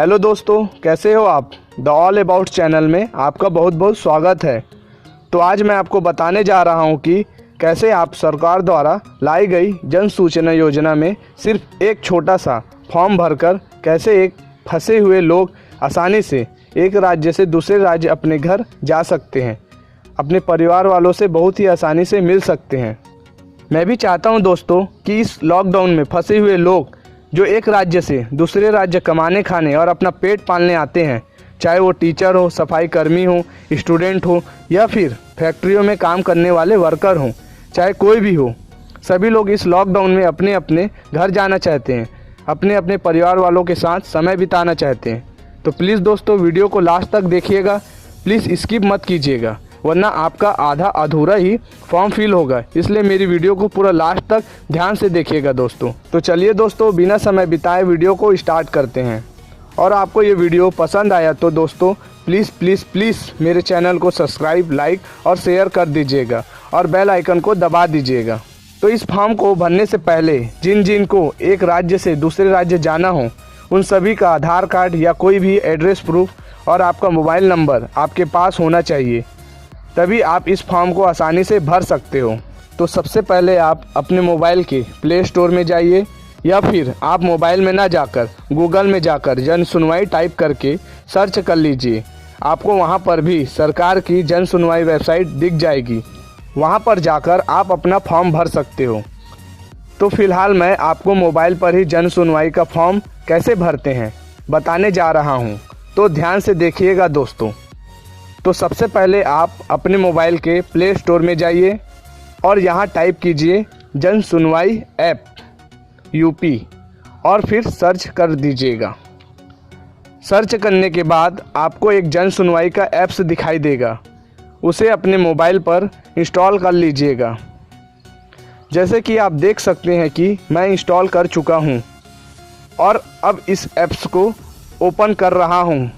Hello दोस्तों, कैसे हो आप। द ऑल अबाउट चैनल में आपका बहुत बहुत स्वागत है। तो आज मैं आपको बताने जा रहा हूं कि कैसे आप सरकार द्वारा लाई गई जन सूचना योजना में सिर्फ एक छोटा सा फॉर्म भरकर कैसे एक फंसे हुए लोग आसानी से एक राज्य से दूसरे राज्य अपने घर जा सकते हैं, अपने परिवार वालों से बहुत ही आसानी से मिल सकते हैं। मैं भी चाहता हूं दोस्तों कि इस लॉकडाउन में फंसे हुए लोग जो एक राज्य से दूसरे राज्य कमाने खाने और अपना पेट पालने आते हैं, चाहे वो टीचर हो, सफाई कर्मी हो, स्टूडेंट हो या फिर फैक्ट्रियों में काम करने वाले वर्कर हों, चाहे कोई भी हो, सभी लोग इस लॉकडाउन में अपने अपने घर जाना चाहते हैं, अपने अपने परिवार वालों के साथ समय बिताना चाहते हैं। तो प्लीज़ दोस्तों वीडियो को लास्ट तक देखिएगा, प्लीज़ स्किप मत कीजिएगा, वरना आपका आधा अधूरा ही फॉर्म फिल होगा। इसलिए मेरी वीडियो को पूरा लास्ट तक ध्यान से देखिएगा दोस्तों। तो चलिए दोस्तों, बिना समय बिताए वीडियो को स्टार्ट करते हैं। और आपको ये वीडियो पसंद आया तो दोस्तों प्लीज़ प्लीज़ प्लीज़ मेरे चैनल को सब्सक्राइब, लाइक और शेयर कर दीजिएगा और बेल आइकन को दबा दीजिएगा। तो इस फॉर्म को भरने से पहले जिन जिन को एक राज्य से दूसरे राज्य जाना हो, उन सभी का आधार कार्ड या कोई भी एड्रेस प्रूफ और आपका मोबाइल नंबर आपके पास होना चाहिए, तभी आप इस फॉर्म को आसानी से भर सकते हो। तो सबसे पहले आप अपने मोबाइल के प्ले स्टोर में जाइए या फिर आप मोबाइल में ना जाकर गूगल में जाकर जन सुनवाई टाइप करके सर्च कर लीजिए। आपको वहां पर भी सरकार की जन सुनवाई वेबसाइट दिख जाएगी, वहां पर जाकर आप अपना फॉर्म भर सकते हो। तो फिलहाल मैं आपको मोबाइल पर ही जन सुनवाई का फॉर्म कैसे भरते हैं बताने जा रहा हूं, तो ध्यान से देखिएगा दोस्तों। तो सबसे पहले आप अपने मोबाइल के प्ले स्टोर में जाइए और यहाँ टाइप कीजिए जन सुनवाई ऐप यूपी और फिर सर्च कर दीजिएगा। सर्च करने के बाद आपको एक जन सुनवाई का ऐप्स दिखाई देगा, उसे अपने मोबाइल पर इंस्टॉल कर लीजिएगा। जैसे कि आप देख सकते हैं कि मैं इंस्टॉल कर चुका हूँ और अब इस ऐप्स को ओपन कर रहा हूँ।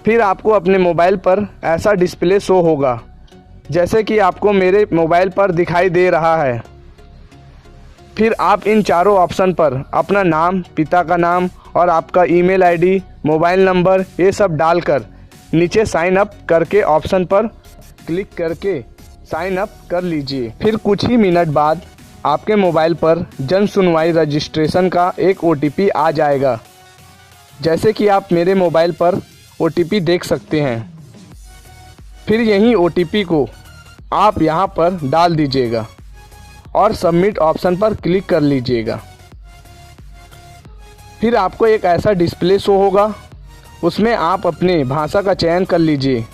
फिर आपको अपने मोबाइल पर ऐसा डिस्प्ले शो होगा जैसे कि आपको मेरे मोबाइल पर दिखाई दे रहा है। फिर आप इन चारों ऑप्शन पर अपना नाम, पिता का नाम और आपका ईमेल आईडी, मोबाइल नंबर ये सब डालकर नीचे साइन अप करके ऑप्शन पर क्लिक करके साइन अप कर लीजिए। फिर कुछ ही मिनट बाद आपके मोबाइल पर जन सुनवाई रजिस्ट्रेशन का एक OTP आ जाएगा, जैसे कि आप मेरे मोबाइल पर OTP देख सकते हैं। फिर यही OTP को आप यहाँ पर डाल दीजिएगा और सबमिट ऑप्शन पर क्लिक कर लीजिएगा। फिर आपको एक ऐसा डिस्प्ले शो होगा, उसमें आप अपने भाषा का चयन कर लीजिए,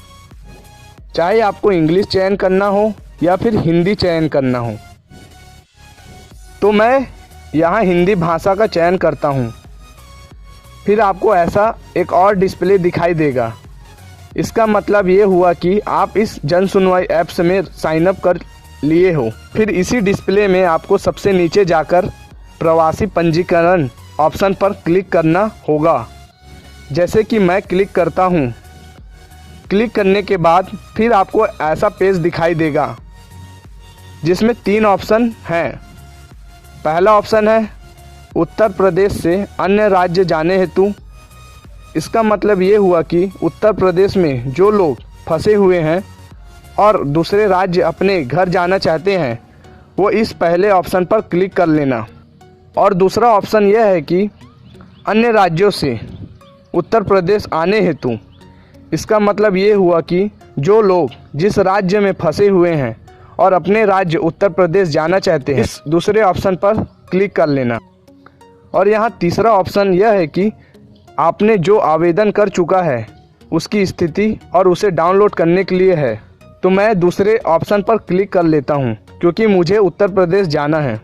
चाहे आपको इंग्लिश चयन करना हो या फिर हिंदी चयन करना हो। तो मैं यहाँ हिंदी भाषा का चयन करता हूँ। फिर आपको ऐसा एक और डिस्प्ले दिखाई देगा, इसका मतलब ये हुआ कि आप इस जन सुनवाई ऐप्स में साइन अप कर लिए हो। फिर इसी डिस्प्ले में आपको सबसे नीचे जाकर प्रवासी पंजीकरण ऑप्शन पर क्लिक करना होगा, जैसे कि मैं क्लिक करता हूँ। क्लिक करने के बाद फिर आपको ऐसा पेज दिखाई देगा जिसमें 3 ऑप्शन हैं। पहला ऑप्शन है उत्तर प्रदेश से अन्य राज्य जाने हेतु। इसका मतलब ये हुआ कि उत्तर प्रदेश में जो लोग फंसे हुए हैं और दूसरे राज्य अपने घर जाना चाहते हैं, वो इस पहले ऑप्शन पर क्लिक कर लेना। और दूसरा ऑप्शन यह है कि अन्य राज्यों से उत्तर प्रदेश आने हेतु। इसका मतलब ये हुआ कि जो लोग जिस राज्य में फंसे हुए हैं और अपने राज्य उत्तर प्रदेश जाना चाहते हैं, इस दूसरे ऑप्शन पर क्लिक कर लेना। और यहाँ तीसरा ऑप्शन यह है कि आपने जो आवेदन कर चुका है उसकी स्थिति और उसे डाउनलोड करने के लिए है। तो मैं दूसरे ऑप्शन पर क्लिक कर लेता हूँ क्योंकि मुझे उत्तर प्रदेश जाना है।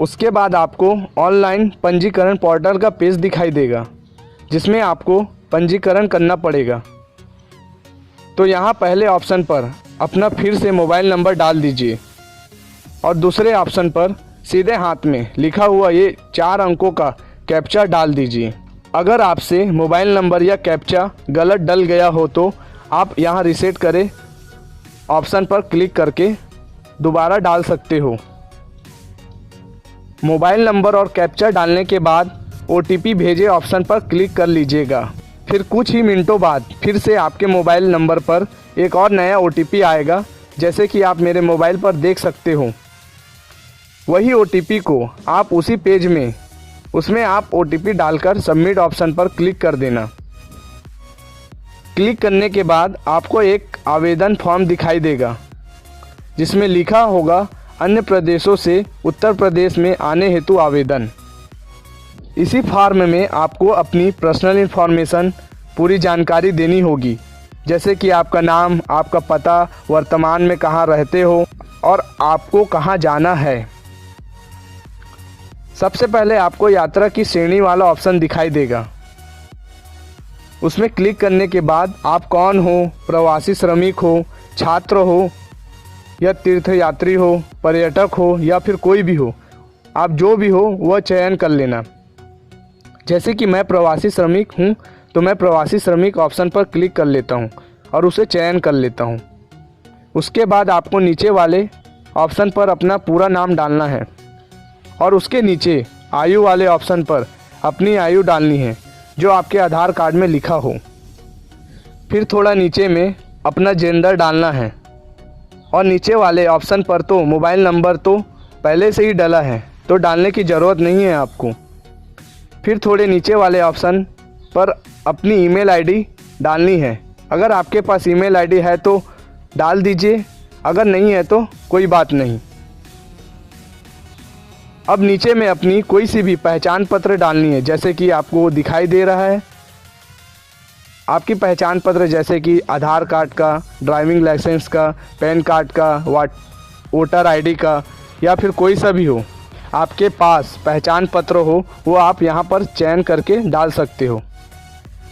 उसके बाद आपको ऑनलाइन पंजीकरण पोर्टल का पेज दिखाई देगा, जिसमें आपको पंजीकरण करना पड़ेगा। तो यहाँ पहले ऑप्शन पर अपना फिर से मोबाइल नंबर डाल दीजिए और दूसरे ऑप्शन पर सीधे हाथ में लिखा हुआ ये 4 अंकों का कैप्चा डाल दीजिए। अगर आपसे मोबाइल नंबर या कैप्चा गलत डल गया हो तो आप यहाँ रीसेट करें ऑप्शन पर क्लिक करके दोबारा डाल सकते हो। मोबाइल नंबर और कैप्चा डालने के बाद OTP भेजे ऑप्शन पर क्लिक कर लीजिएगा। फिर कुछ ही मिनटों बाद फिर से आपके मोबाइल नंबर पर एक और नया OTP आएगा, जैसे कि आप मेरे मोबाइल पर देख सकते हो। वही OTP को आप उसी पेज में उसमें आप OTP डालकर सबमिट ऑप्शन पर क्लिक कर देना। क्लिक करने के बाद आपको एक आवेदन फॉर्म दिखाई देगा, जिसमें लिखा होगा अन्य प्रदेशों से उत्तर प्रदेश में आने हेतु आवेदन। इसी फॉर्म में आपको अपनी पर्सनल इन्फॉर्मेशन पूरी जानकारी देनी होगी, जैसे कि आपका नाम, आपका पता, वर्तमान में कहाँ रहते हो और आपको कहाँ जाना है। सबसे पहले आपको यात्रा की श्रेणी वाला ऑप्शन दिखाई देगा। उसमें क्लिक करने के बाद आप कौन हो, प्रवासी श्रमिक हो, छात्र हो या तीर्थयात्री हो, पर्यटक हो या फिर कोई भी हो, आप जो भी हो वह चयन कर लेना। जैसे कि मैं प्रवासी श्रमिक हूँ तो मैं प्रवासी श्रमिक ऑप्शन पर क्लिक कर लेता हूँ और उसे चयन कर लेता हूँ। उसके बाद आपको नीचे वाले ऑप्शन पर अपना पूरा नाम डालना है और उसके नीचे आयु वाले ऑप्शन पर अपनी आयु डालनी है, जो आपके आधार कार्ड में लिखा हो। फिर थोड़ा नीचे में अपना जेंडर डालना है और नीचे वाले ऑप्शन पर तो मोबाइल नंबर तो पहले से ही डला है, तो डालने की ज़रूरत नहीं है आपको। फिर थोड़े नीचे वाले ऑप्शन पर अपनी ईमेल आईडी डालनी है। अगर आपके पास ईमेल आईडी है तो डाल दीजिए, अगर नहीं है तो कोई बात नहीं। अब नीचे में अपनी कोई सी भी पहचान पत्र डालनी है, जैसे कि आपको दिखाई दे रहा है। आपकी पहचान पत्र जैसे कि आधार कार्ड का, ड्राइविंग लाइसेंस का, पैन कार्ड का, वोटर आईडी का या फिर कोई सा भी हो, आपके पास पहचान पत्र हो वो आप यहाँ पर चयन करके डाल सकते हो।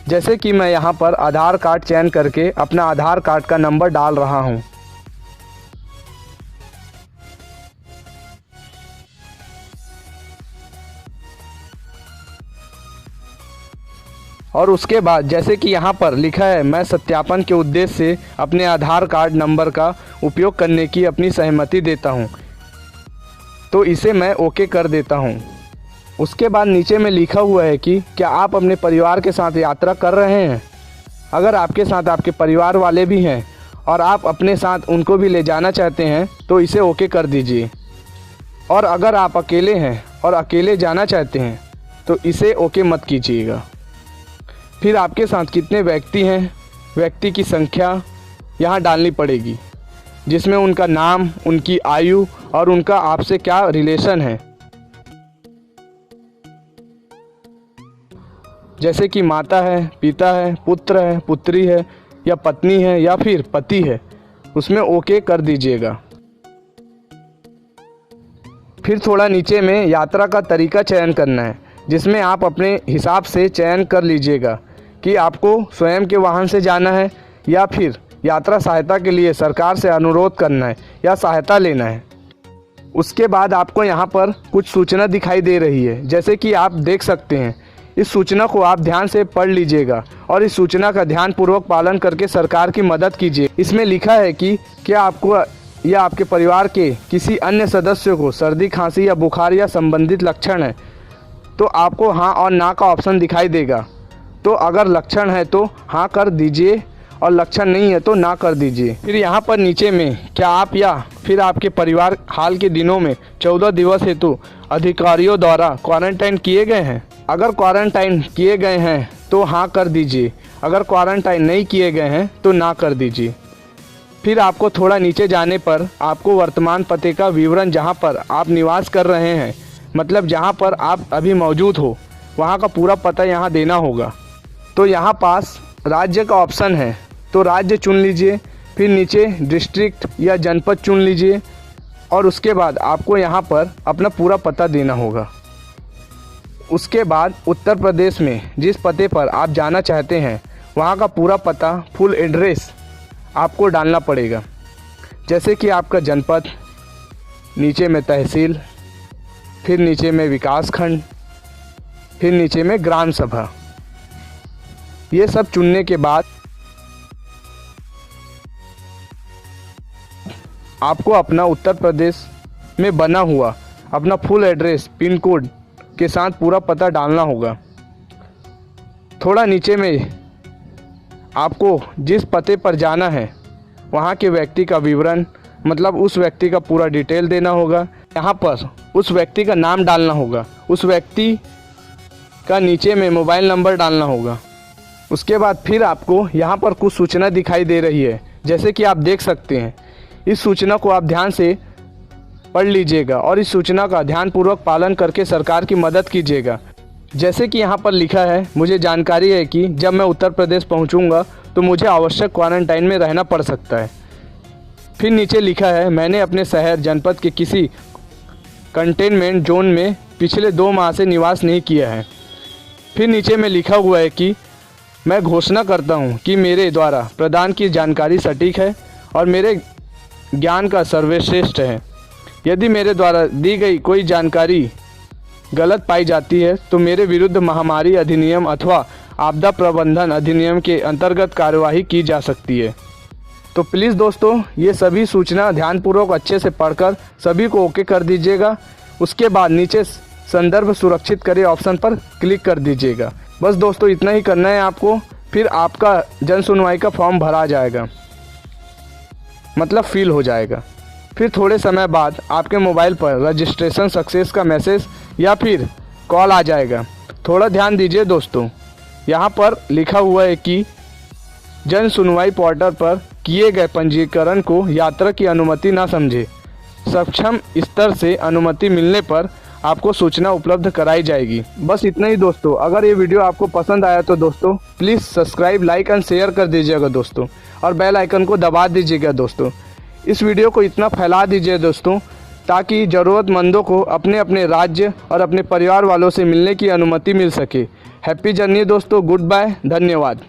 जैसे कि मैं यहाँ पर आधार कार्ड चयन करके अपना आधार कार्ड का नंबर डाल रहा हूँ। और उसके बाद जैसे कि यहाँ पर लिखा है, मैं सत्यापन के उद्देश्य से अपने आधार कार्ड नंबर का उपयोग करने की अपनी सहमति देता हूँ, तो इसे मैं ओके कर देता हूँ। उसके बाद नीचे में लिखा हुआ है कि क्या आप अपने परिवार के साथ यात्रा कर रहे हैं। अगर आपके साथ आपके परिवार वाले भी हैं और आप अपने साथ उनको भी ले जाना चाहते हैं तो इसे ओके कर दीजिए। और अगर आप अकेले हैं और अकेले जाना चाहते हैं तो इसे ओके मत कीजिएगा। फिर आपके साथ कितने व्यक्ति हैं, व्यक्ति की संख्या यहाँ डालनी पड़ेगी, जिसमें उनका नाम, उनकी आयु और उनका आपसे क्या रिलेशन है, जैसे कि माता है, पिता है, पुत्र है, पुत्री है या पत्नी है या फिर पति है, उसमें ओके कर दीजिएगा। फिर थोड़ा नीचे में यात्रा का तरीका चयन करना है, जिसमें आप अपने हिसाब से चयन कर लीजिएगा कि आपको स्वयं के वाहन से जाना है या फिर यात्रा सहायता के लिए सरकार से अनुरोध करना है या सहायता लेना है। उसके बाद आपको यहाँ पर कुछ सूचना दिखाई दे रही है, जैसे कि आप देख सकते हैं। इस सूचना को आप ध्यान से पढ़ लीजिएगा और इस सूचना का ध्यानपूर्वक पालन करके सरकार की मदद कीजिए। इसमें लिखा है कि क्या आपको या आपके परिवार के किसी अन्य सदस्य को सर्दी, खांसी या बुखार या संबंधित लक्षण है, तो आपको हाँ और ना का ऑप्शन दिखाई देगा। तो अगर लक्षण है तो हाँ कर दीजिए और लक्षण नहीं है तो ना कर दीजिए। फिर यहाँ पर नीचे में क्या आप या फिर आपके परिवार हाल के दिनों में 14 दिवस हेतु अधिकारियों द्वारा क्वारंटाइन किए गए हैं। अगर क्वारंटाइन किए गए हैं तो हाँ कर दीजिए, अगर क्वारंटाइन नहीं किए गए हैं तो ना कर दीजिए। फिर आपको थोड़ा नीचे जाने पर आपको वर्तमान पते का विवरण, जहाँ पर आप निवास कर रहे हैं, मतलब जहाँ पर आप अभी मौजूद हो, वहाँ का पूरा पता यहाँ देना होगा। तो यहाँ पास राज्य का ऑप्शन है, तो राज्य चुन लीजिए। फिर नीचे डिस्ट्रिक्ट या जनपद चुन लीजिए और उसके बाद आपको यहाँ पर अपना पूरा पता देना होगा। उसके बाद उत्तर प्रदेश में जिस पते पर आप जाना चाहते हैं वहाँ का पूरा पता, फुल एड्रेस आपको डालना पड़ेगा, जैसे कि आपका जनपद, नीचे में तहसील, फिर नीचे में विकास खंड, फिर नीचे में ग्राम सभा। ये सब चुनने के बाद आपको अपना उत्तर प्रदेश में बना हुआ अपना फुल एड्रेस, पिन कोड के साथ पूरा पता डालना होगा। थोड़ा नीचे में आपको जिस पते पर जाना है वहाँ के व्यक्ति का विवरण, मतलब उस व्यक्ति का पूरा डिटेल देना होगा। यहाँ पर उस व्यक्ति का नाम डालना होगा, उस व्यक्ति का नीचे में मोबाइल नंबर डालना होगा। उसके बाद फिर आपको यहाँ पर कुछ सूचना दिखाई दे रही है, जैसे कि आप देख सकते हैं। इस सूचना को आप ध्यान से पढ़ लीजिएगा और इस सूचना का ध्यानपूर्वक पालन करके सरकार की मदद कीजिएगा। जैसे कि यहाँ पर लिखा है, मुझे जानकारी है कि जब मैं उत्तर प्रदेश पहुँचूँगा तो मुझे आवश्यक क्वारंटाइन में रहना पड़ सकता है। फिर नीचे लिखा है, मैंने अपने शहर जनपद के किसी कंटेनमेंट जोन में पिछले 2 माह से निवास नहीं किया है। फिर नीचे में लिखा हुआ है कि मैं घोषणा करता हूँ कि मेरे द्वारा प्रदान की जानकारी सटीक है और मेरे ज्ञान का सर्वश्रेष्ठ है। यदि मेरे द्वारा दी गई कोई जानकारी गलत पाई जाती है तो मेरे विरुद्ध महामारी अधिनियम अथवा आपदा प्रबंधन अधिनियम के अंतर्गत कार्यवाही की जा सकती है। तो प्लीज़ दोस्तों, ये सभी सूचना ध्यानपूर्वक अच्छे से पढ़कर सभी को ओके कर दीजिएगा। उसके बाद नीचे संदर्भ सुरक्षित करें ऑप्शन पर क्लिक कर दीजिएगा। बस दोस्तों, इतना ही करना है आपको। फिर आपका जन सुनवाई का फॉर्म भरा जाएगा, मतलब फिल हो जाएगा। फिर थोड़े समय बाद आपके मोबाइल पर रजिस्ट्रेशन सक्सेस का मैसेज या फिर कॉल आ जाएगा। थोड़ा ध्यान दीजिए दोस्तों, यहाँ पर लिखा हुआ है कि जन सुनवाई पोर्टल पर किए गए पंजीकरण को यात्रा की अनुमति ना समझे। सक्षम स्तर से अनुमति मिलने पर आपको सूचना उपलब्ध कराई जाएगी। बस इतना ही दोस्तों। अगर ये वीडियो आपको पसंद आया तो दोस्तों please subscribe, like and share कर दीजिएगा दोस्तों, और बेल आइकन को दबा दीजिएगा दोस्तों। इस वीडियो को इतना फैला दीजिए दोस्तों ताकि ज़रूरतमंदों को अपने अपने राज्य और अपने परिवार वालों से मिलने की अनुमति मिल सके। हैप्पी जर्नी दोस्तों, गुड बाय, धन्यवाद।